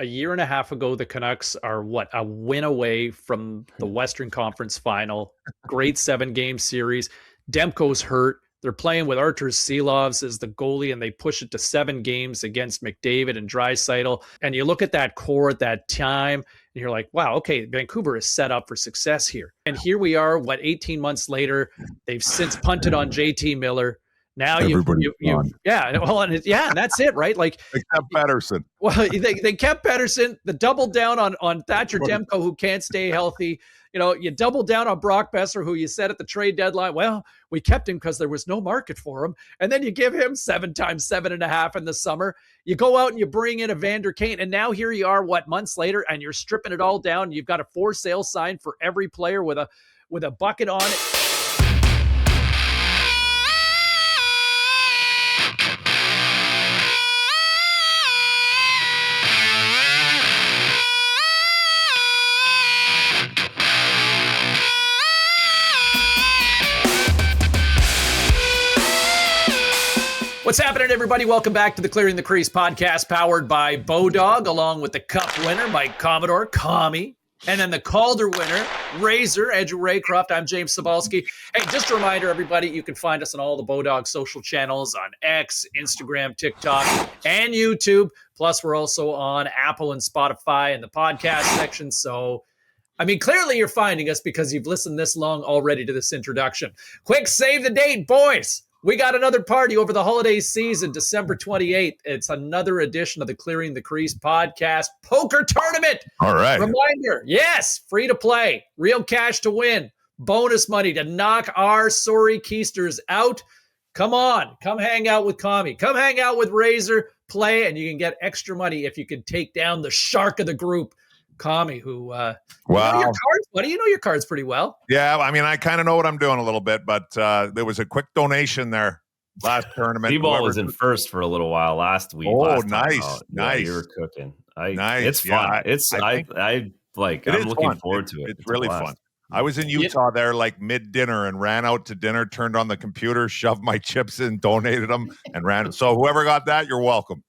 a year and a half ago, the Canucks are a win away from the Western Conference Final. Great 7-game series. Demko's hurt. They're playing with Artur Silovs as the goalie, and they push it to 7 games against McDavid and Draisaitl. And you look at that core at that time, and you're like, wow, okay, Vancouver is set up for success here. And here we are, 18 months later, they've since punted on JT Miller. Now and that's it, right? Like they kept Pettersson. Well, they kept Pettersson. The double down on Thatcher Demko, who can't stay healthy. You double down on Brock Besser, who you said at the trade deadline, well, we kept him because there was no market for him. And then you give him 7 times 7.5 in the summer. You go out and you bring in Evander Kane. And now here you are, months later, and you're stripping it all down. You've got a for sale sign for every player with a bucket on it. What's happening, everybody? Welcome back to the Clearing the Crease Podcast, powered by Bodog, along with the Cup winner, Mike Commodore, Commie, and then the Calder winner, Razor, Andrew Raycroft. I'm James Cybulski. Hey, just a reminder, everybody, you can find us on all the Bodog social channels on X, Instagram, TikTok, and YouTube. Plus, we're also on Apple and Spotify in the podcast section. So, clearly you're finding us because you've listened this long already to this introduction. Quick, save the date, boys. We got another party over the holiday season, December 28th. It's another edition of the Clearing the Crease Podcast Poker Tournament. All right. Reminder, yes, free to play, real cash to win, bonus money to knock our sorry keisters out. Come on, come hang out with Commie. Come hang out with Razor, play, and you can get extra money if you can take down the shark of the group, Commie, who wow. You know your cards, buddy. You know your cards pretty well. Yeah, I kind of know what I'm doing a little bit, but there was a quick donation there last tournament. T-Ball was in first for a little while last week. Oh, nice. Yeah, you were cooking. Nice. It's fun. I'm looking forward to it. It's really fun. I was in Utah there like mid-dinner and ran out to dinner, turned on the computer, shoved my chips in, donated them, and ran. So whoever got that, you're welcome.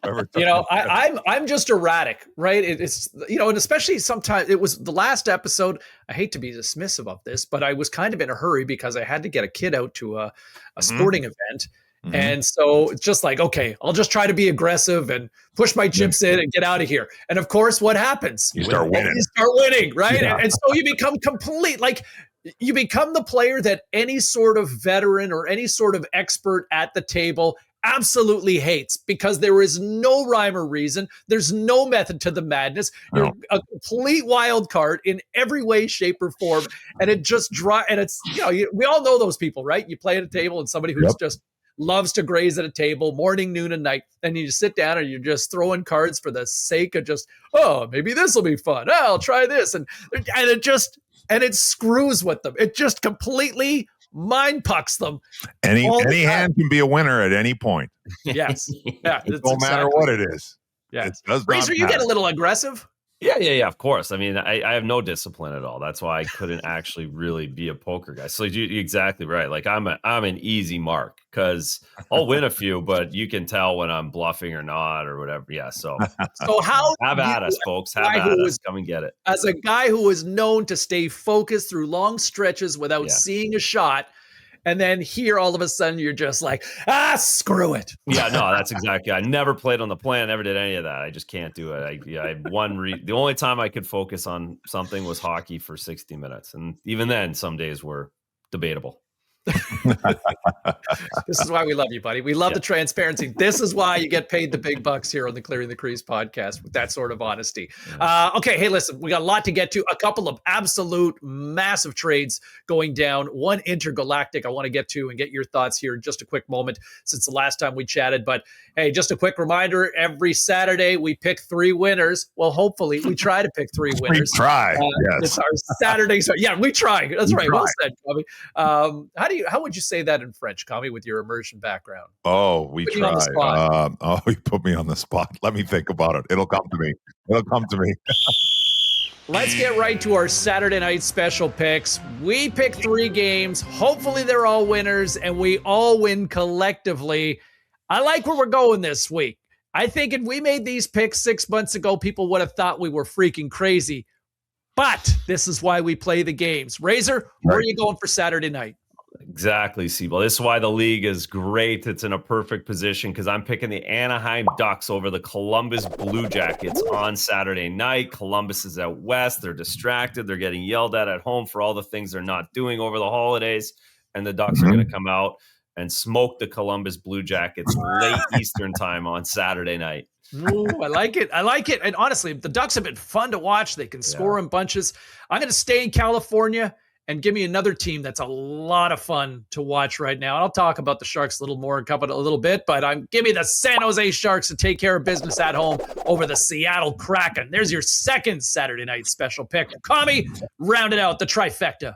I'm just erratic, right? It's and especially sometimes it was the last episode. I hate to be dismissive of this, but I was kind of in a hurry because I had to get a kid out to a sporting event. Mm-hmm. And so it's just like, okay, I'll just try to be aggressive and push my chips in and get out of here. And of course, what happens? You start winning, right? Yeah. And so you become you become the player that any sort of veteran or any sort of expert at the table absolutely hates, because there is no rhyme or reason. There's no method to the madness. You're a complete wild card in every way, shape, or form. And it just and it's, we all know those people, right? You play at a table and somebody who's just loves to graze at a table morning, noon, and night. And you just sit down and you're just throwing cards for the sake of just, maybe this will be fun. I'll try this. And it screws with them. It just completely mind pucks them. Any hand can be a winner at any point. Yes. Yeah. It don't matter what it is. Yeah. It does Razor, you get a little aggressive. Yeah, of course. I have no discipline at all. That's why I couldn't actually really be a poker guy. So you're exactly right. Like I'm an easy mark because I'll win a few, but you can tell when I'm bluffing or not or whatever. Yeah. So how have at us, folks. Have at us. Come and get it. As a guy who is known to stay focused through long stretches without seeing a shot, and then here, all of a sudden, you're just like, screw it. Yeah, no, that's exactly. I never played on the plan. Never did any of that. I just can't do it. The only time I could focus on something was hockey for 60 minutes. And even then, some days were debatable. This is why we love you, buddy. We love the transparency. This is why you get paid the big bucks here on the Clearing the Crease podcast, with that sort of honesty. Okay, hey, listen, we got a lot to get to. A couple of absolute massive trades going down. One intergalactic I want to get to and get your thoughts here in just a quick moment since the last time we chatted. But hey, just a quick reminder, every Saturday we pick 3 winners. Well, hopefully we try to pick 3 winners. We try, yes. It's our Saturday. Yeah, we try. That's right. Well said, Commie. How would you say that in French, Commie, with your immersion background? Oh, we try. You put me on the spot. Let me think about it. It'll come to me. Let's get right to our Saturday night special picks. We pick 3 games. Hopefully they're all winners and we all win collectively. I like where we're going this week. I think if we made these picks 6 months ago, people would have thought we were freaking crazy. But this is why we play the games. Razor, where are you going for Saturday night? Exactly, Siebel. This is why the league is great. It's in a perfect position because I'm picking the Anaheim Ducks over the Columbus Blue Jackets on Saturday night. Columbus is out west. They're distracted. They're getting yelled at home for all the things they're not doing over the holidays. And the Ducks are going to come out and smoke the Columbus Blue Jackets late Eastern time on Saturday night. Ooh, I like it. I like it. And honestly, the Ducks have been fun to watch. They can score in bunches. I'm going to stay in California and give me another team that's a lot of fun to watch right now. I'll talk about the Sharks a little more in a little bit, but give me the San Jose Sharks to take care of business at home over the Seattle Kraken. There's your second Saturday night special pick. Commie, rounded out the trifecta.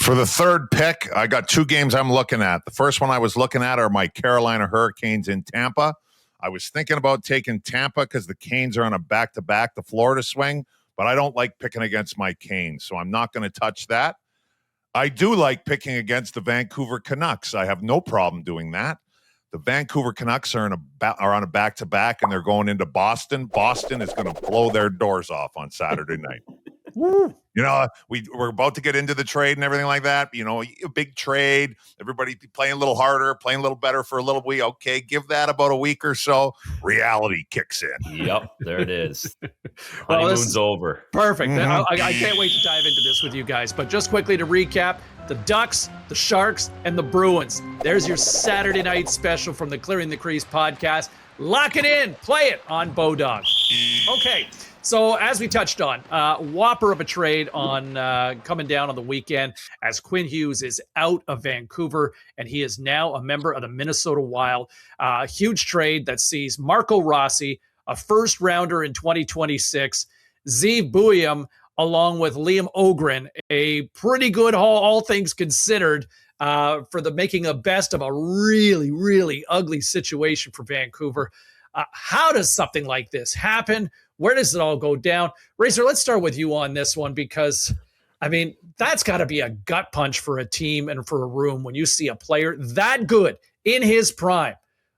For the third pick, I got 2 games I'm looking at. The first one I was looking at are my Carolina Hurricanes in Tampa. I was thinking about taking Tampa because the Canes are on a back-to-back, the Florida swing, but I don't like picking against my Canes, so I'm not going to touch that. I do like picking against the Vancouver Canucks. I have no problem doing that. The Vancouver Canucks are on a back-to-back, and they're going into Boston. Boston is going to blow their doors off on Saturday night. You know, we're about to get into the trade and everything like that. You know, a big trade. Everybody playing a little harder, playing a little better for a little week. Okay, give that about a week or so. Reality kicks in. Yep, there it is. Honeymoon's over. Perfect. I can't wait to dive into this with you guys. But just quickly to recap, the Ducks, the Sharks, and the Bruins. There's your Saturday night special from the Clearing the Crease podcast. Lock it in. Play it on Bodog. Okay. So as we touched on, whopper of a trade on coming down on the weekend as Quinn Hughes is out of Vancouver and he is now a member of the Minnesota Wild. Huge trade that sees Marco Rossi, a first rounder in 2026, Zeev Buium, along with Liam Ogren, a pretty good haul, all things considered, for the making a best of a really, really ugly situation for Vancouver. How does something like this happen? Where does it all go down? Razor, let's start with you on this one because, I mean, that's got to be a gut punch for a team and for a room when you see a player that good in his prime,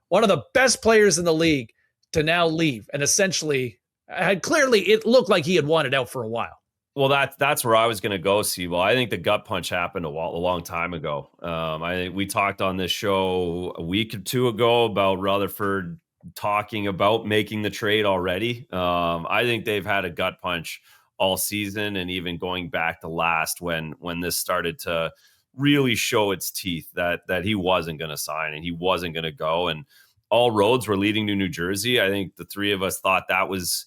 one of the best players in the league, to now leave. And essentially, it looked like he had wanted out for a while. Well, that's where I was going to go, Siebel. I think the gut punch happened a long time ago. I think we talked on this show a week or 2 ago about Rutherford talking about making the trade already. I think they've had a gut punch all season and even going back to last when this started to really show its teeth that he wasn't going to sign and he wasn't going to go. And all roads were leading to New Jersey. I think the 3 of us thought that was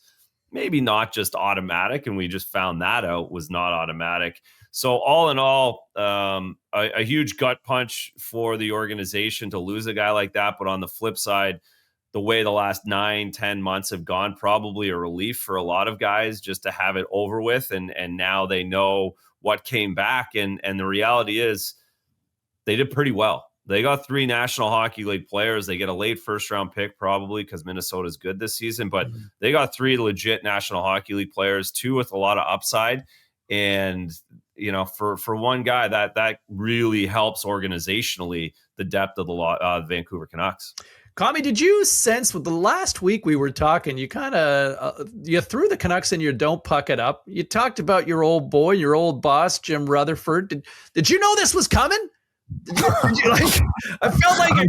maybe not just automatic, and we just found that out was not automatic. So all in all, a huge gut punch for the organization to lose a guy like that. But on the flip side, the way the last 9-10 months have gone, probably a relief for a lot of guys just to have it over with. And now they know what came back. And the reality is they did pretty well. They got 3 National Hockey League players. They get a late first-round pick probably because Minnesota's good this season. But they got 3 legit National Hockey League players, 2 with a lot of upside. And, you know, for one guy, that really helps organizationally the depth of the Vancouver Canucks. Commie, did you sense with the last week we were talking, you kind of you threw the Canucks in your don't puck it up. You talked about your old boy, your old boss, Jim Rutherford. Did you know this was coming? Did you I felt like I'm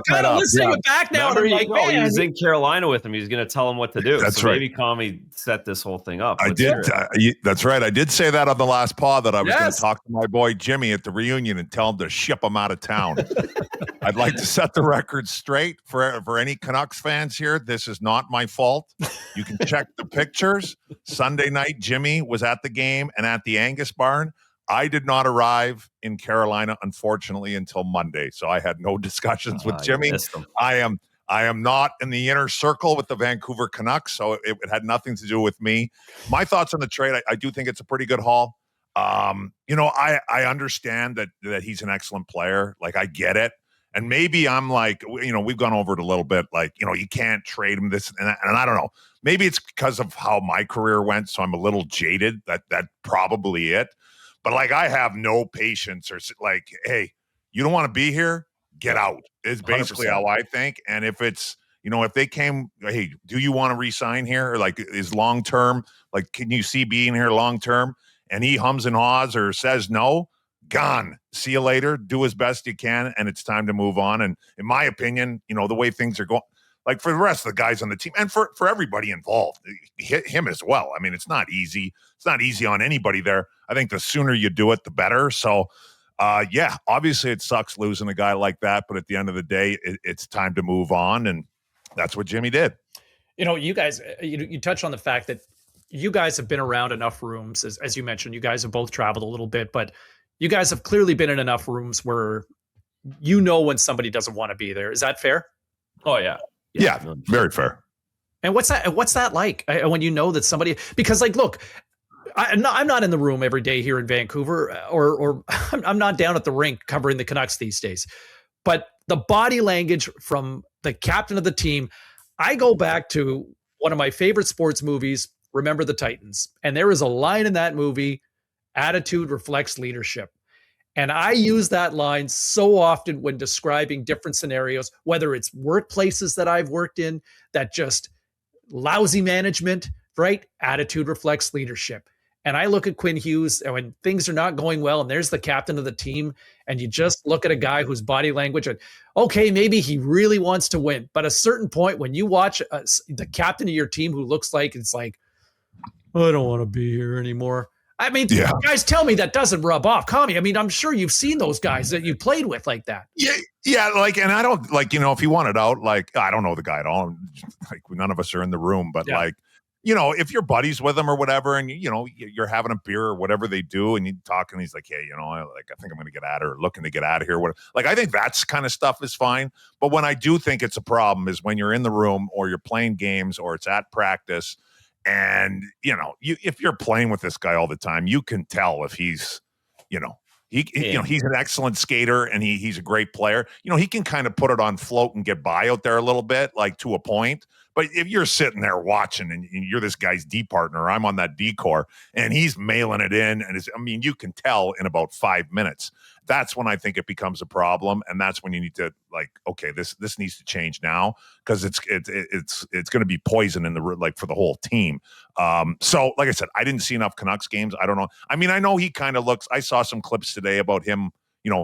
kind of listening back now. Remember, and I'm like, he was in Carolina with him. He was going to tell him what to do. That's so right. Maybe Commie set this whole thing up. I did. That's right. I did say that on the last pod that I was going to talk to my boy Jimmy at the reunion and tell him to ship him out of town. I'd like to set the record straight for any Canucks fans here. This is not my fault. You can check the pictures. Sunday night, Jimmy was at the game and at the Angus Barn. I did not arrive in Carolina, unfortunately, until Monday. So I had no discussions with Jimmy. I am not in the inner circle with the Vancouver Canucks, so it had nothing to do with me. My thoughts on the trade, I do think it's a pretty good haul. You know, I understand that he's an excellent player. Like, I get it. And maybe I'm like, you know, we've gone over it a little bit. Like, you know, you can't trade him this. And I don't know. Maybe it's because of how my career went. So I'm a little jaded. That probably it. But like, I have no patience or like, hey, you don't want to be here? Get out is basically 100%. how I think. And if it's if they came, hey, do you want to resign here? Or like, is long term, like, can you see being here long term? And he hums and haws or says no, gone. See you later. Do as best you can, and it's time to move on. And in my opinion, the way things are going, like for the rest of the guys on the team and for everybody involved, him as well. I mean, it's not easy. It's not easy on anybody there. I think the sooner you do it, the better. So, yeah, obviously it sucks losing a guy like that, but at the end of the day, it's time to move on, and that's what Jimmy did. You guys, you touch on the fact that you guys have been around enough rooms, as you mentioned. You guys have both traveled a little bit, but you guys have clearly been in enough rooms where when somebody doesn't want to be there. Is that fair? Oh, yeah. Yeah, very fair. And what's that like when you know that somebody, because like, look, I'm not in the room every day here in Vancouver, or I'm not down at the rink covering the Canucks these days, but the body language from the captain of the team, I go back to one of my favorite sports movies, Remember the Titans. And there is a line in that movie, attitude reflects leadership. And I use that line so often when describing different scenarios, whether it's workplaces that I've worked in that just lousy management, right? Attitude reflects leadership. And I look at Quinn Hughes, and when things are not going well, and there's the captain of the team, and you just look at a guy whose body language, and okay, maybe he really wants to win. But at a certain point, when you watch the captain of your team who looks like it's like, I don't want to be here anymore. I mean, guys tell me that doesn't rub off. Commie, I mean, I'm sure you've seen those guys that you played with like that. Yeah, like, and I don't, like, if he wanted out, like, I don't know the guy at all. Like, none of us are in the room, but like, if you're buddies with him or whatever, and you're having a beer or whatever they do, and you talk, and he's like, hey, I think I'm going to get out, or looking to get out of here. Like, I think that's kind of stuff is fine. But when I do think it's a problem is when you're in the room, or you're playing games, or it's at practice. And, if you're playing with this guy all the time, you can tell if he's, he's an excellent skater, and he's a great player. He can kind of put it on float and get by out there a little bit, like to a point. But if you're sitting there watching, and you're this guy's D partner, I'm on that D core, and he's mailing it in, and you can tell in about 5 minutes. That's when I think it becomes a problem, and that's when you need to, like, okay, this needs to change now, because it's going to be poison in for the whole team. So like I said, I didn't see enough Canucks games. I don't know. I mean, I know he kind of looks. I saw some clips today about him,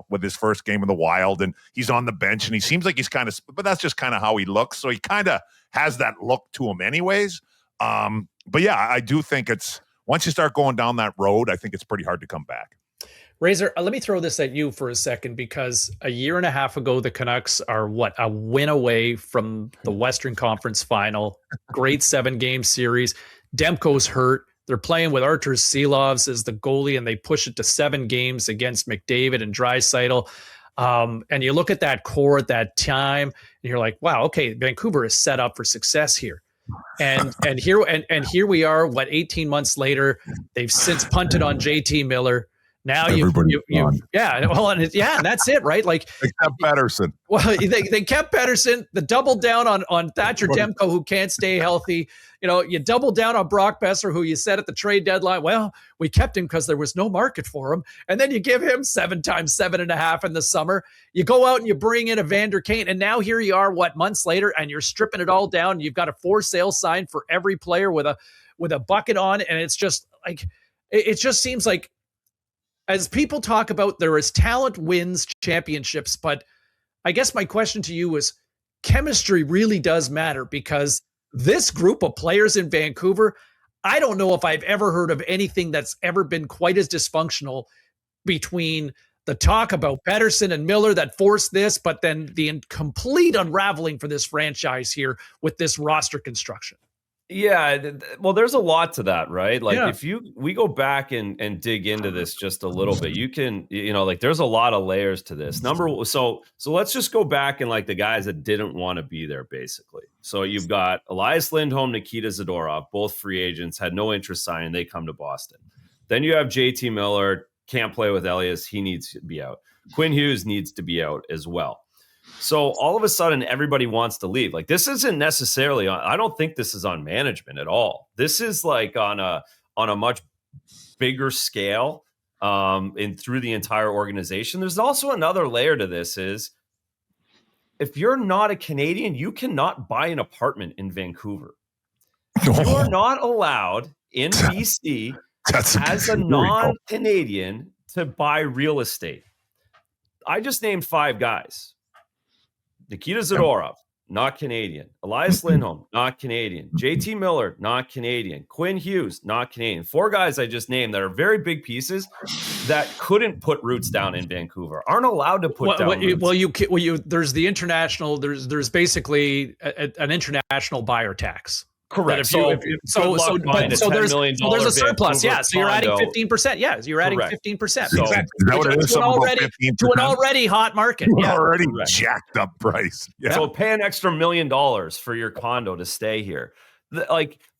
with his first game in the Wild, and he's on the bench, and he seems like he's kind of, but that's just kind of how he looks. So he kind of has that look to him anyways. But yeah, I do think once you start going down that road, I think it's pretty hard to come back. Razor, let me throw this at you for a second, because a year and a half ago, the Canucks are a win away from the Western Conference Final, great 7-game series. Demko's hurt. They're playing with Artur Silovs as the goalie, and they push it to 7 games against McDavid and Draisaitl. And you look at that core at that time, and you're like, wow, okay, Vancouver is set up for success here. And here we are, 18 months later, they've since punted on JT Miller. Now and that's it, right? Like, except Pettersson. Well, they kept Pettersson. The double down on Thatcher Demko, who can't stay healthy. You double down on Brock Besser, who you said at the trade deadline, well, we kept him because there was no market for him. And then you give him 7 times 7.5 in the summer. You go out and you bring in Evander Kane, and now here you are, months later, and you're stripping it all down. You've got a for sale sign for every player with a bucket on, and it's just like it just seems like, as people talk about, there is talent wins championships, but I guess my question to you is, chemistry really does matter, because this group of players in Vancouver, I don't know if I've ever heard of anything that's ever been quite as dysfunctional, between the talk about Pettersson and Miller that forced this, but then the complete unraveling for this franchise here with this roster construction. Yeah, well, there's a lot to that, right? Like, if we go back and dig into this just a little bit, you can, like, there's a lot of layers to this. So let's just go back and, like, the guys that didn't want to be there, basically. So you've got Elias Lindholm, Nikita Zadorov, both free agents, had no interest signing. They come to Boston. Then you have JT Miller, can't play with Elias. He needs to be out. Quinn Hughes needs to be out as well. So all of a sudden, everybody wants to leave. Like, this isn't necessarily I don't think this is on management at all. This is like on a much bigger scale, through the entire organization. There's also another layer to this is if you're not a Canadian, you cannot buy an apartment in Vancouver. You are not allowed in BC as a non-Canadian to buy real estate. I just named 5 guys. Nikita Zadorov, not Canadian. Elias Lindholm, not Canadian. JT Miller, not Canadian. Quinn Hughes, not Canadian. 4 guys I just named that are very big pieces that couldn't put roots down in Vancouver, aren't allowed to put down roots. There's the international, there's basically an international buyer tax. Correct. So there's a surplus. Yeah. So you're adding 15%. Yeah. You're adding 15%. So, to an already hot market. Yeah. Already jacked up price. Yeah. So pay an extra $1 million for your condo to stay here.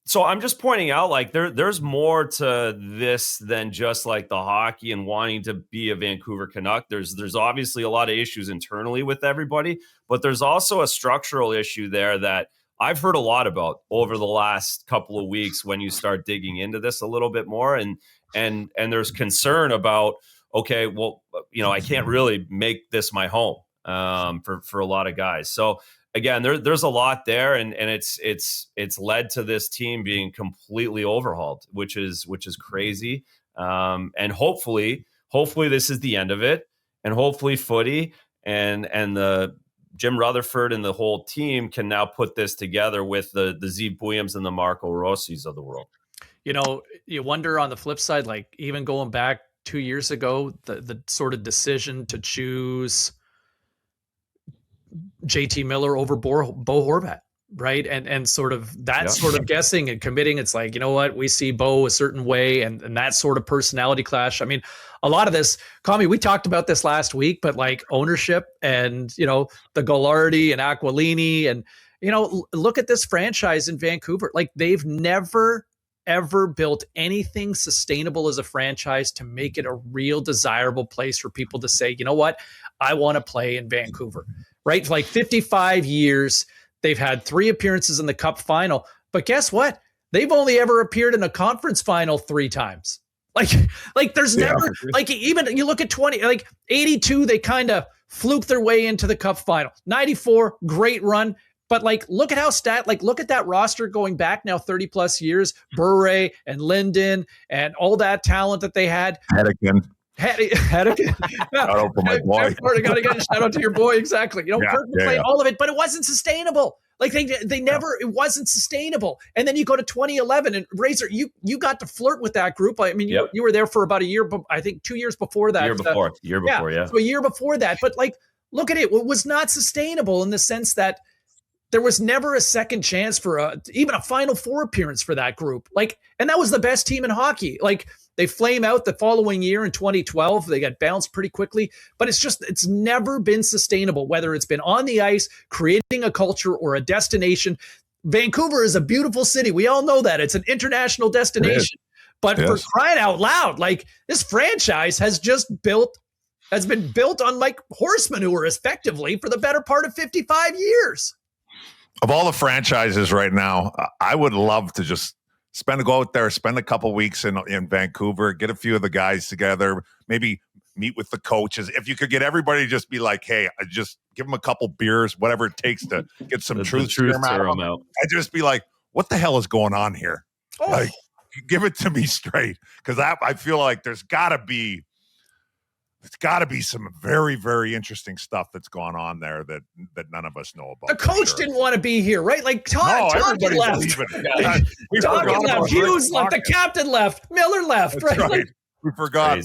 So I'm just pointing out, like, there's more to this than just like the hockey and wanting to be a Vancouver Canuck. There's obviously a lot of issues internally with everybody, but there's also a structural issue there that I've heard a lot about over the last couple of weeks when you start digging into this a little bit more, and there's concern about, okay, well, I can't really make this my home for a lot of guys. So again, there's a lot there, and it's led to this team being completely overhauled, which is crazy. And hopefully this is the end of it, and hopefully Footy and the Jim Rutherford and the whole team can now put this together with the Zeev Buiams and the Marco Rossis of the world. You wonder on the flip side, like even going back 2 years ago, the sort of decision to choose JT Miller over Bo Horvat, right? And sort of that sort of guessing and committing. It's like, you know what, we see Bo a certain way, and that sort of personality clash. I mean, a lot of this, Commie, we talked about this last week, but like ownership and, the Goulardi and Aquilini and, look at this franchise in Vancouver. Like they've never, ever built anything sustainable as a franchise to make it a real desirable place for people to say, you know what, I want to play in Vancouver, right? For like 55 years, they've had 3 appearances in the Cup final, but guess what? They've only ever appeared in a conference final 3 times. Like there's never, like, even you look at 82, they kind of fluked their way into the Cup final. 94, great run. But like, look at look at that roster going back now 30 plus years, Bure and Linden and all that talent that they had. Hedican. Shout out for my boy. Gotta get a shout out to your boy. Exactly. Kirk played all of it, but it wasn't sustainable. Like they never, it wasn't sustainable. And then you go to 2011 and Razor, you got to flirt with that group. I mean, you were there for about a year, but I think 2 years before that. Year before. So a year before that. But like, look at it. It was not sustainable in the sense that there was never a second chance for even a Final Four appearance for that group. Like, and that was the best team in hockey. Like, they flame out the following year in 2012. They got bounced pretty quickly, but it's never been sustainable, whether it's been on the ice, creating a culture or a destination. Vancouver is a beautiful city. We all know that. It's an international destination. But for crying out loud, like, this franchise has been built on like horse manure effectively for the better part of 55 years. Of all the franchises right now, I would love to just go out there, spend a couple weeks in Vancouver, get a few of the guys together, maybe meet with the coaches. If you could get everybody to just be like, hey, I just give them a couple beers, whatever it takes to get some truth serum out. I'd just be like, what the hell is going on here? Oh. Like, give it to me straight. Because I feel like it's got to be some very, very interesting stuff that's gone on there that none of us know about. The coach didn't want to be here, right? Like, Tonkin left. Tonkin left. Hughes left. The captain left. Miller left. Right? Like, we forgot.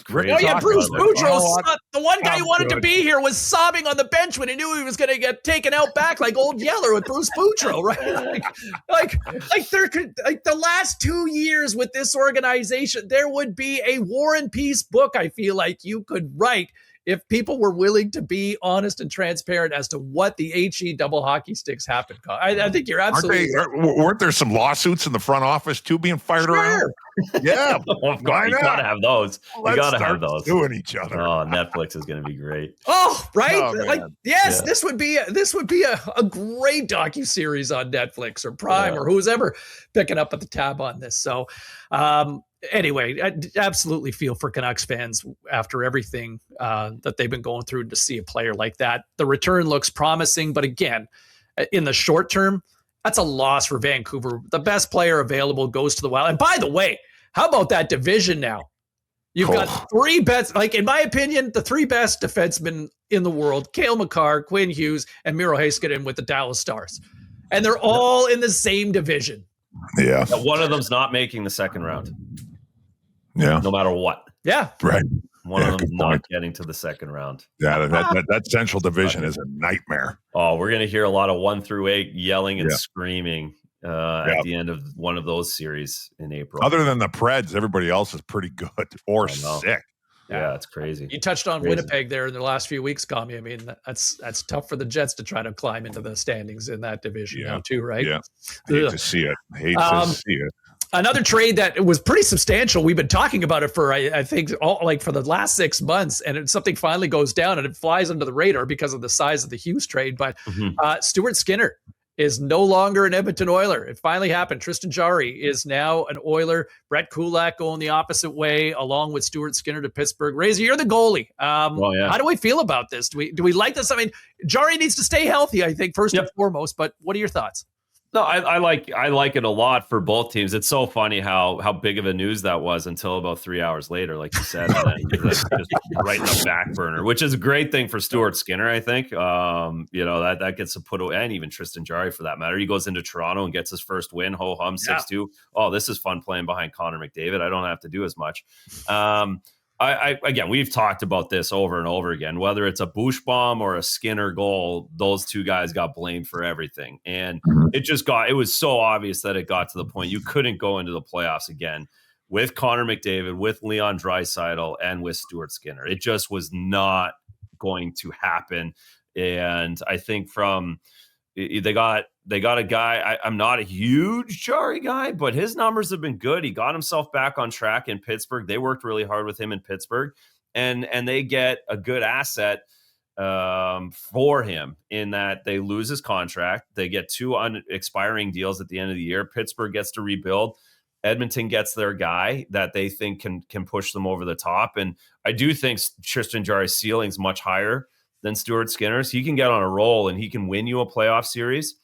Crazy. Oh yeah, Bruce Boudreau. The one guy who wanted to be here was sobbing on the bench when he knew he was going to get taken out back like old Yeller with Bruce Boudreau, right? Like the last 2 years with this organization, there would be a War and Peace book. I feel like you could write if people were willing to be honest and transparent as to what the HE double hockey sticks happened. I think you're absolutely right. Weren't there some lawsuits in the front office too being fired around? Yeah. Of course, Why you not? gotta have those. Let's you gotta start have those. suing each other. Oh, Netflix is going to be great. Oh, right. Oh, Like, man. yes, Yeah. this would be a great docuseries on Netflix or Prime or who's ever picking up at the tab on this. So, anyway, I absolutely feel for Canucks fans after everything that they've been going through to see a player like that. The return looks promising, but again, in the short term, that's a loss for Vancouver. The best player available goes to the Wild. And by the way, how about that division now? You've got three best, like in my opinion, the three best defensemen in the world: Cale Makar, Quinn Hughes, and Miro Heiskanen with the Dallas Stars. And they're all in the same division. Yeah. One of them's not making the second round. Yeah. No matter what. Yeah. Right. One of them's not getting to the second round. Yeah. That central division is a nightmare. Oh, we're going to hear a lot of 1 through 8 yelling and screaming at the end of one of those series in April. Other than the Preds, everybody else is pretty good or sick. Yeah, it's crazy. You touched on Winnipeg there in the last few weeks, Commie. I mean, that's tough for the Jets to try to climb into the standings in that division now too, right? Yeah. Hate to see it. Hate to see it. Another trade that was pretty substantial. We've been talking about it for, I think, for the last 6 months, and something finally goes down and it flies under the radar because of the size of the Hughes trade. But Stuart Skinner is no longer an Edmonton Oiler. It finally happened. Tristan Jarry is now an Oiler. Brett Kulak going the opposite way, along with Stuart Skinner to Pittsburgh. Razor, you're the goalie. How do we feel about this? Do we like this? I mean, Jarry needs to stay healthy, I think, first and foremost. But what are your thoughts? No, I like it a lot for both teams. It's so funny how big of a news that was until about 3 hours later, like you said, and then just right in the back burner, which is a great thing for Stuart Skinner, I think. That gets to put away, and even Tristan Jarry for that matter. He goes into Toronto and gets his first win, ho hum 6-2. Oh, this is fun playing behind Connor McDavid. I don't have to do as much. Again, we've talked about this over and over again, whether it's a Bushbaum or a Skinner goal, those two guys got blamed for everything. And it was so obvious that it got to the point you couldn't go into the playoffs again with Connor McDavid, with Leon Draisaitl, and with Stuart Skinner. It just was not going to happen. And I think they got a guy. I'm not a huge Jarry guy, but his numbers have been good. He got himself back on track in Pittsburgh. They worked really hard with him in Pittsburgh, and they get a good asset for him in that they lose his contract. They get 2 expiring deals at the end of the year. Pittsburgh gets to rebuild. Edmonton gets their guy that they think can push them over the top. And I do think Tristan Jarry's ceiling is much higher than Stuart Skinner's. He can get on a roll and he can win you a playoff series.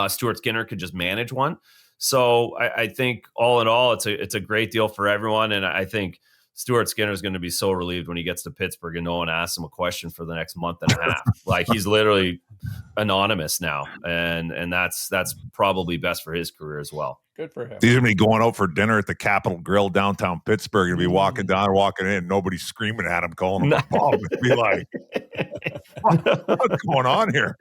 Stuart Skinner could just manage one. So I think all in all, it's a great deal for everyone. And I think Stuart Skinner is going to be so relieved when he gets to Pittsburgh and no one asks him a question for the next month and a half. Like, he's literally anonymous now. And that's probably best for his career as well. Good for him. He's going to be going out for dinner at the Capitol Grill downtown Pittsburgh and be walking down, walking in, nobody's screaming at him, calling him a bum. And be like, what's going on here?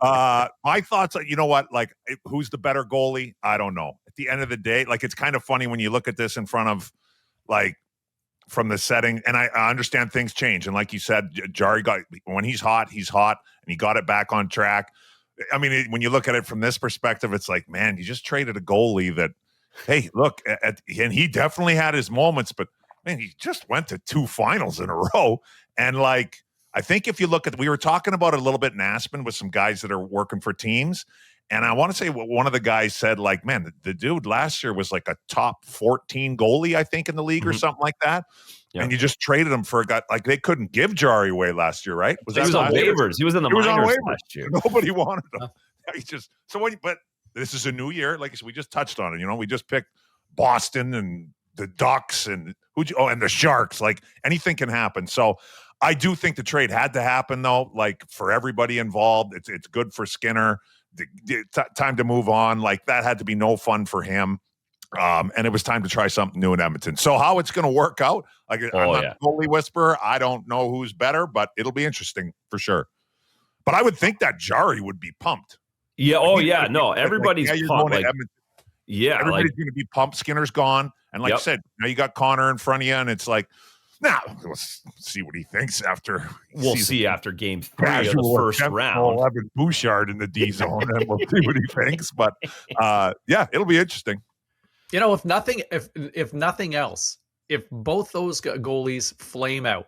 My thoughts are, you know what? Like, who's the better goalie? I don't know. At the end of the day, like, it's kind of funny when you look at this in front of, like, from the setting, and I understand things change. And like you said, Jarry when he's hot, and he got it back on track. I mean, when you look at it from this perspective, it's like, man, you just traded a goalie that, hey, look, and he definitely had his moments, but man, he just went to 2 finals in a row. And like, I think if you look at, we were talking about it a little bit in Aspen with some guys that are working for teams. And I want to say what one of the guys said, like, man, the dude last year was like a top 14 goalie, I think, in the league or something like that. Yeah. And you just traded him for a guy. Like, they couldn't give Jarry away last year, right? He was on waivers. He was in the minors last year. Nobody wanted him. But this is a new year. Like I said, we just touched on it. You know, we just picked Boston and the Ducks and and the Sharks. Like, anything can happen. So I do think the trade had to happen, though. Like, for everybody involved, it's good for Skinner. Time to move on. Like, that had to be no fun for him. And it was time to try something new in Edmonton. So how it's going to work out, like, I'm not a goalie whisperer. I don't know who's better, but it'll be interesting for sure. But I would think that Jarry would be pumped. Yeah. No, everybody's pumped. Everybody's going to be pumped. Skinner's gone. And like I said, now you got Connor in front of you, and it's like, let's see what he thinks after. We'll see after game 3 of the first round. Evan Bouchard in the D zone, and we'll see what he thinks. But it'll be interesting. You know, if nothing else, if both those goalies flame out,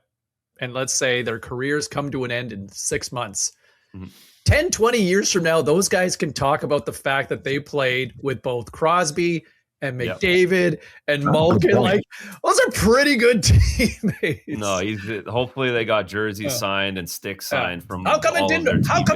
and let's say their careers come to an end in 6 months, 10, 20 years from now, those guys can talk about the fact that they played with both Crosby and McDavid and Malkin. Like, those are pretty good teammates. No, hopefully they got jerseys signed and sticks signed from. How come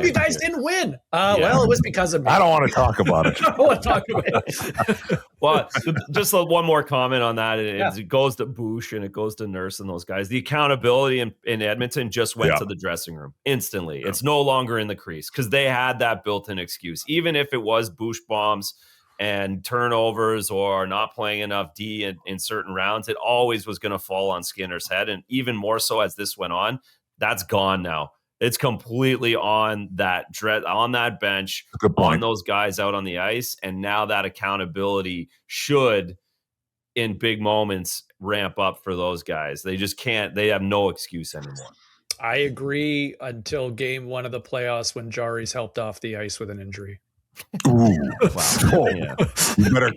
you guys didn't win? Well, it was because of me. I don't want to talk about it. I don't want to talk about it. Well, just one more comment on that. It goes to Bush and it goes to Nurse and those guys. The accountability in Edmonton just went to the dressing room instantly. It's no longer in the crease because they had that built-in excuse. Even if it was Bush bombs and turnovers or not playing enough D in certain rounds, it always was going to fall on Skinner's head. And even more so as this went on, that's gone now. It's completely on that bench, on those guys out on the ice. And now that accountability should, in big moments, ramp up for those guys. They just can't, they have no excuse anymore. I agree until game 1 of the playoffs when Jarry's helped off the ice with an injury. Ooh, wow. Yeah. We better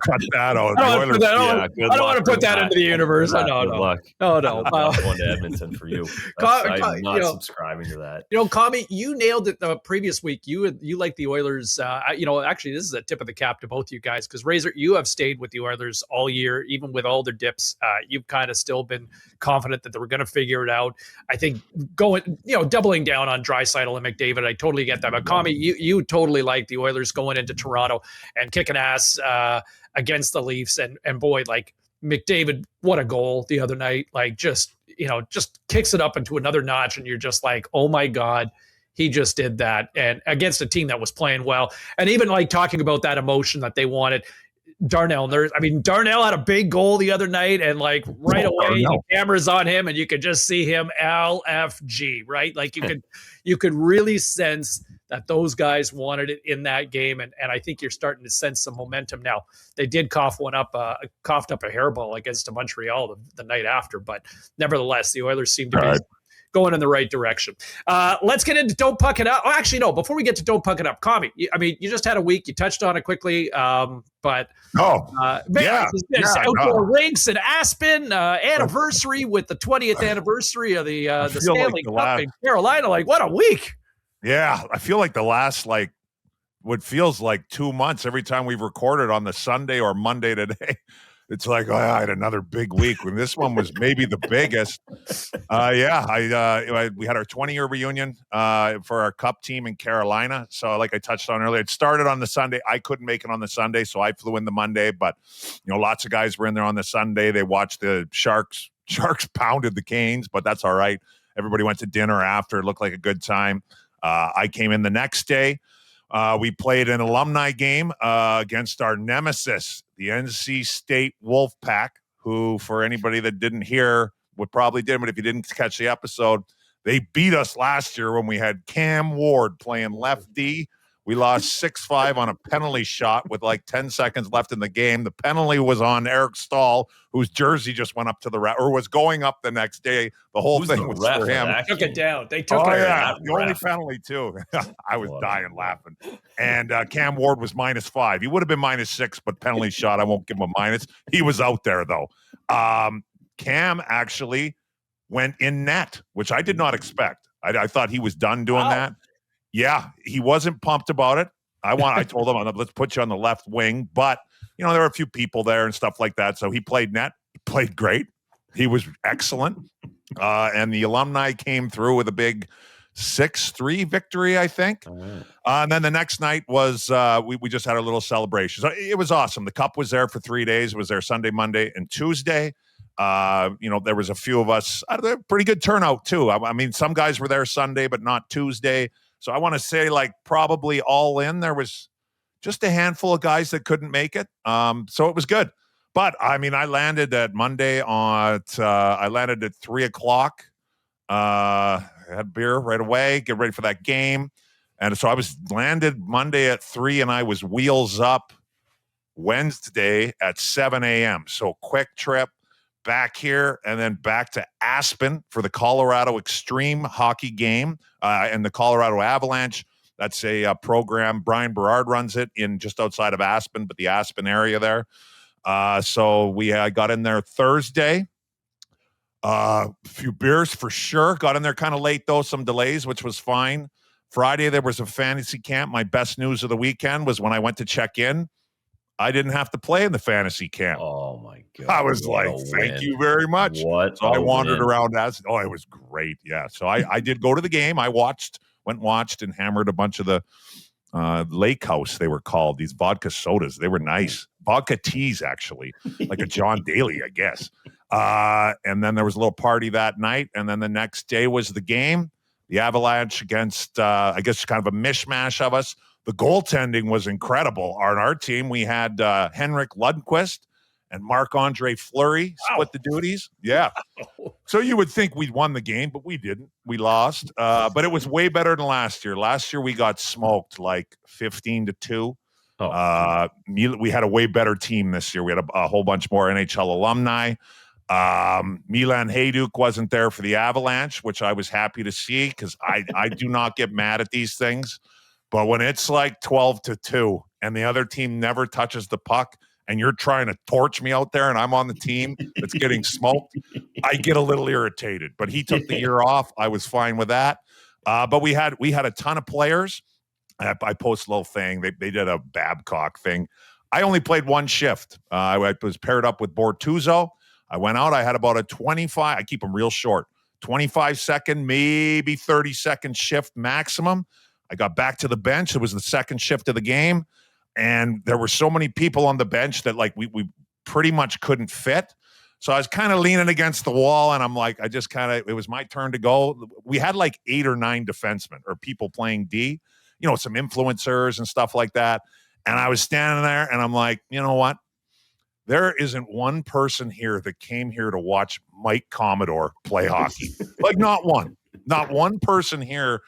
cut that out. I don't want to put that into the universe. No. Going to Edmonton for you. I'm not subscribing to that. You know, Commie, you nailed it the previous week. You like the Oilers. Actually, this is a tip of the cap to both you guys because Razor, you have stayed with the Oilers all year, even with all their dips. You've kind of still been confident that they were going to figure it out. I think doubling down on Draisaitl and McDavid, I totally get that. But Commie, you totally like the Oilers going into Toronto and kicking ass against the Leafs, and boy, like McDavid, what a goal the other night! Like just kicks it up into another notch, and you're just like, oh my god, he just did that, and against a team that was playing well, and even like talking about that emotion that they wanted. Darnell had a big goal the other night, and like right away, the camera's on him, and you could just see him LFG, right? Like you could really sense that those guys wanted it in that game, and I think you're starting to sense some momentum now. They did coughed up a hairball against Montreal the night after, but nevertheless, the Oilers seem to be going in the right direction. Let's get into Don't Puck It Up. Oh, actually, no. Before we get to Don't Puck It Up, Commie, you just had a week. You touched on it quickly, outdoor rinks in Aspen, anniversary with the 20th anniversary of the Stanley Cup in Carolina. Like, what a week. Yeah, I feel like the last, what feels like 2 months every time we've recorded on the Sunday or Monday today. It's like, I had another big week when this one was maybe the biggest. We had our 20-year reunion for our Cup team in Carolina. So like I touched on earlier, it started on the Sunday. I couldn't make it on the Sunday, so I flew in the Monday. But, lots of guys were in there on the Sunday. They watched the Sharks. Sharks pounded the Canes, but that's all right. Everybody went to dinner after. It looked like a good time. I came in the next day. We played an alumni game against our nemesis, the NC State Wolfpack, who, for anybody that didn't hear, would probably did, but if you didn't catch the episode, they beat us last year when we had Cam Ward playing left D. We lost 6-5 on a penalty shot with 10 seconds left in the game. The penalty was on Eric Stahl, whose jersey just went up to the ref, or was going up the next day. The whole thing was for him. They took it down. They took it down. The only penalty, too. I was dying laughing. And Cam Ward was -5. He would have been -6, but penalty shot, I won't give him a minus. He was out there, though. Cam actually went in net, which I did not expect. I thought he was done doing that. Yeah, he wasn't pumped about it. I told him, let's put you on the left wing. But, there were a few people there and stuff like that. So he played net, played great. He was excellent. And the alumni came through with a big 6-3 victory, I think. And then the next night was, we just had a little celebration. So it was awesome. The Cup was there for 3 days. It was there Sunday, Monday, and Tuesday. There was a few of us. Pretty good turnout, too. I mean, some guys were there Sunday, but not Tuesday. So I want to say, probably all in, there was just a handful of guys that couldn't make it. So it was good. But, I landed at Monday I landed at 3 o'clock. I had beer right away, get ready for that game. And so I was landed Monday at 3, and I was wheels up Wednesday at 7 a.m. So quick trip back here and then back to Aspen for the Colorado Extreme hockey game and the Colorado Avalanche. That's a program. Brian Berard runs it in just outside of Aspen, but the Aspen area there. So we got in there Thursday. A few beers for sure. Got in there kind of late, though. Some delays, which was fine. Friday, there was a fantasy camp. My best news of the weekend was when I went to check in. I didn't have to play in the fantasy camp. Oh, my God. I was like, thank you very much. So I wandered around. It was great. Yeah. So I did go to the game. I watched and hammered a bunch of the Lake House, they were called, these vodka sodas. They were nice. Vodka teas, actually, like a John Daly, I guess. And then there was a little party that night. And then the next day was the game. The Avalanche against, I guess, kind of a mishmash of us. The goaltending was incredible. On our team, we had Henrik Lundqvist and Marc-Andre Fleury split the duties. Yeah. So you would think we'd won the game, but we didn't. We lost. But it was way better than last year. Last year, we got smoked like 15-2. We had a way better team this year. We had a whole bunch more NHL alumni. Milan Hajduk wasn't there for the Avalanche, which I was happy to see because I do not get mad at these things. But when it's like 12-2 and the other team never touches the puck and you're trying to torch me out there and I'm on the team that's getting smoked, I get a little irritated. But he took the year off. I was fine with that. But we had a ton of players. I posted a little thing. They did a Babcock thing. I only played one shift. I was paired up with Bortuzzo. I went out. I had about a 25. I keep them real short. 25-second, maybe 30-second shift maximum. I got back to the bench. It was the second shift of the game. And there were so many people on the bench that like we pretty much couldn't fit. So I was kind of leaning against the wall, and I'm like, it was my turn to go. We had like 8 or 9 defensemen or people playing D, some influencers and stuff like that. And I was standing there, and I'm like, you know what? There isn't one person here that came here to watch Mike Commodore play hockey. Like not one person here.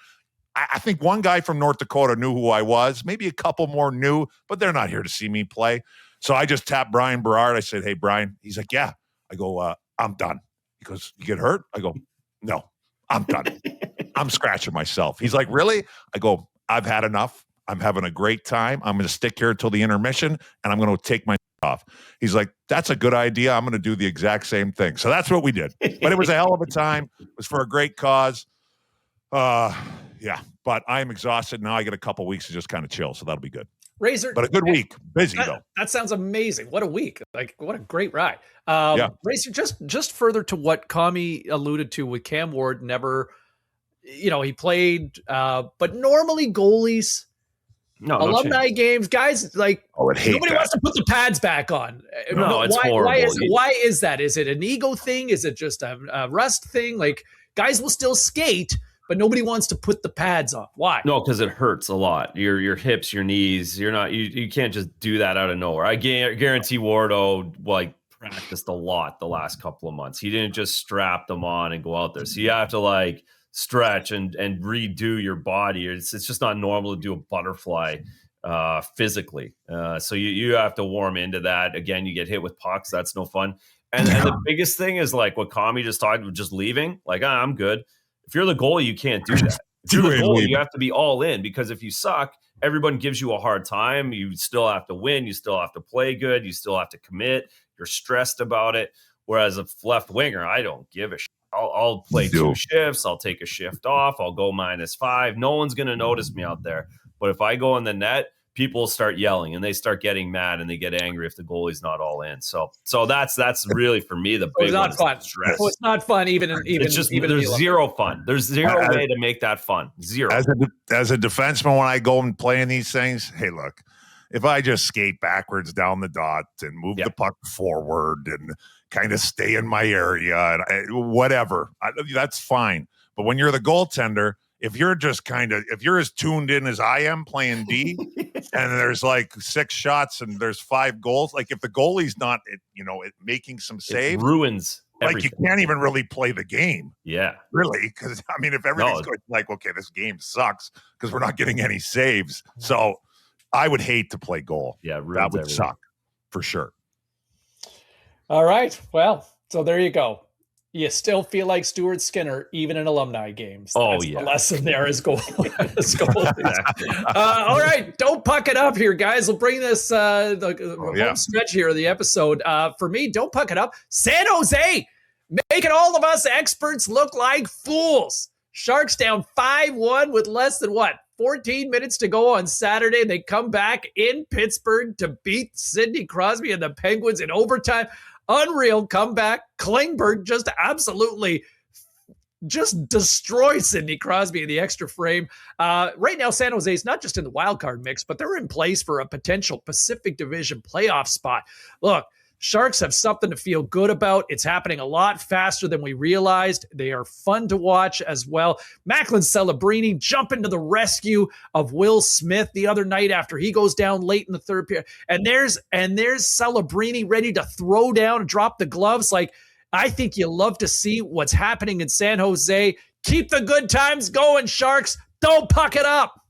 I think one guy from North Dakota knew who I was. Maybe a couple more knew, but they're not here to see me play. So I just tapped Brian Berard. I said, hey, Brian. He's like, yeah. I go, I'm done. He goes, you get hurt? I go, no, I'm done. I'm scratching myself. He's like, really? I go, I've had enough. I'm having a great time. I'm going to stick here until the intermission, and I'm going to take my off. He's like, that's a good idea. I'm going to do the exact same thing. So that's what we did. But it was a hell of a time. It was for a great cause. Yeah, but I'm exhausted now. I get a couple weeks to just kind of chill, so that'll be good. Razor, but a good week. Busy though. That sounds amazing. What a week! Like what a great ride. Yeah. Razor, just further to what Commie alluded to with Cam Ward. Never, he played, but normally goalies, alumni games, guys like nobody wants to put the pads back on. No, it's horrible. Why is that? Is it an ego thing? Is it just a rust thing? Like guys will still skate, but nobody wants to put the pads on. Why? No, because it hurts a lot. Your hips, your knees. You can't just do that out of nowhere. I guarantee Wardo practiced a lot the last couple of months. He didn't just strap them on and go out there. So you have to stretch and redo your body. It's just not normal to do a butterfly physically. So you have to warm into that. Again, you get hit with pucks. That's no fun. And the biggest thing is what Commie just talked about, just leaving. I'm good. If you're the goalie, you can't do that. If you're the goalie, you have to be all in, because if you suck, everyone gives you a hard time. You still have to win. You still have to play good. You still have to commit. You're stressed about it. Whereas a left winger, I don't give a shit. I'll play 2 shifts. I'll take a shift off. I'll go -5. No one's going to notice me out there. But if I go in the net, people start yelling and they start getting mad and they get angry if the goalie's not all in. So that's really for me the big one. It's not fun. So it's not fun even there's zero fun. There's zero way to make that fun. Zero. As a defenseman, when I go and play in these things, hey, look, if I just skate backwards down the dot and move the puck forward and kind of stay in my area and whatever, that's fine. But when you're the goaltender, if you're as tuned in as I am playing D and there's 6 shots and there's 5 goals, if the goalie's not, making some saves, it ruins everything. You can't even really play the game. Yeah. Really. Because, if everything's going okay, this game sucks because we're not getting any saves. So I would hate to play goal. Yeah. That would suck for sure. All right. Well, so there you go. You still feel like Stuart Skinner, even in alumni games. That's the lesson there is goal. All right, don't puck it up here, guys. We'll bring this home stretch here of the episode. For me, don't puck it up. San Jose, making all of us experts look like fools. Sharks down 5-1 with less than 14 minutes to go on Saturday. They come back in Pittsburgh to beat Sidney Crosby and the Penguins in overtime. Unreal comeback. Klingberg just absolutely destroys Sidney Crosby in the extra frame. Right now, San Jose is not just in the wild card mix, but they're in place for a potential Pacific Division playoff spot. Look, Sharks have something to feel good about. It's happening a lot faster than we realized. They are fun to watch as well. Macklin Celebrini jumping to the rescue of Will Smith the other night after he goes down late in the third period. And there's Celebrini ready to throw down and drop the gloves. Like, I think you love to see what's happening in San Jose. Keep the good times going, Sharks. Don't puck it up.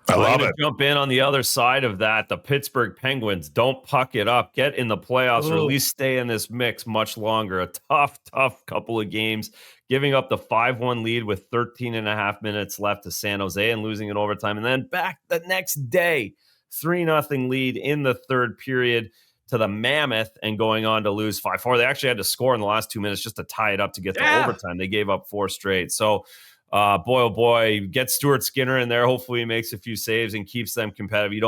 I love it. Jump in on the other side of that. The Pittsburgh Penguins, don't puck it up. Get in the playoffs or at least stay in this mix much longer. A tough couple of games. Giving up the 5-1 lead with 13 and a half minutes left to San Jose and losing in overtime. And then back the next day, 3-0 lead in the third period to the Mammoth and going on to lose 5-4. They actually had to score in the last 2 minutes just to tie it up to get to overtime. They gave up 4 straight. So, boy, get Stuart Skinner in there. Hopefully he makes a few saves and keeps them competitive. We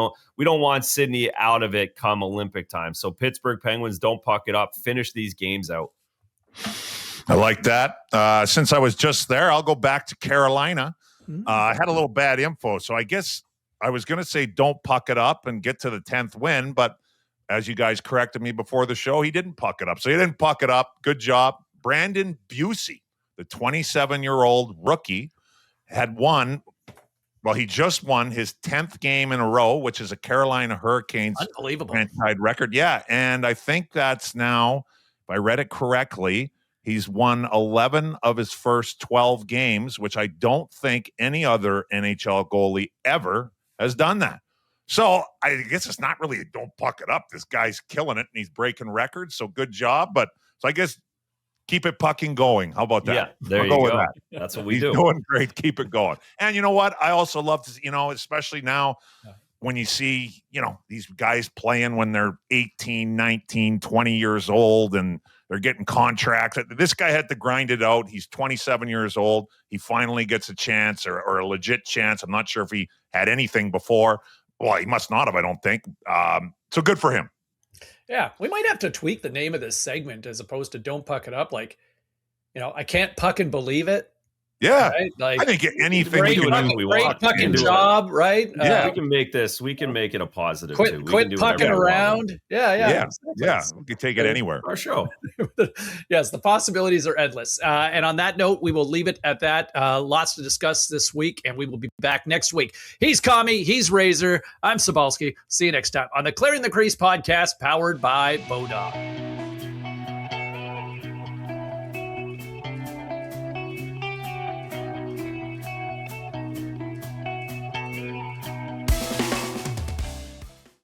don't want Sydney out of it come Olympic time. So Pittsburgh Penguins, don't puck it up. Finish these games out. I like that. Since I was just there, I'll go back to Carolina. I had a little bad info, so I guess I was going to say don't puck it up and get to the 10th win, but as you guys corrected me before the show, he didn't puck it up. So he didn't puck it up. Good job. Brandon Busey, the 27-year-old rookie, had won. Well, he just won his 10th game in a row, which is a Carolina Hurricanes franchise record. Yeah, and I think that's now, if I read it correctly, he's won 11 of his first 12 games, which I don't think any other NHL goalie ever has done that. So I guess it's not really a don't puck it up. This guy's killing it, and he's breaking records, so good job. But so I guess keep it pucking going. How about that? Yeah, there you go. That's what we do. He's doing great. Keep it going. And you know what? I also love to, especially now when you see, these guys playing when they're 18, 19, 20 years old and they're getting contracts. This guy had to grind it out. He's 27 years old. He finally gets a chance or a legit chance. I'm not sure if he had anything before. Well, he must not have, I don't think. So good for him. Yeah, we might have to tweak the name of this segment as opposed to don't puck it up. Like, I can't puck and believe it. Yeah, right? Like, I think anything great fucking job, right? Yeah, we can make this. We can make it a positive too. Quit pucking around. Yeah. We can take it anywhere. Our show. Yes, the possibilities are endless. And on that note, we will leave it at that. Lots to discuss this week, and we will be back next week. He's Commie. He's Razor. I'm Sobalski. See you next time on the Clearing the Crease podcast, powered by Bodog.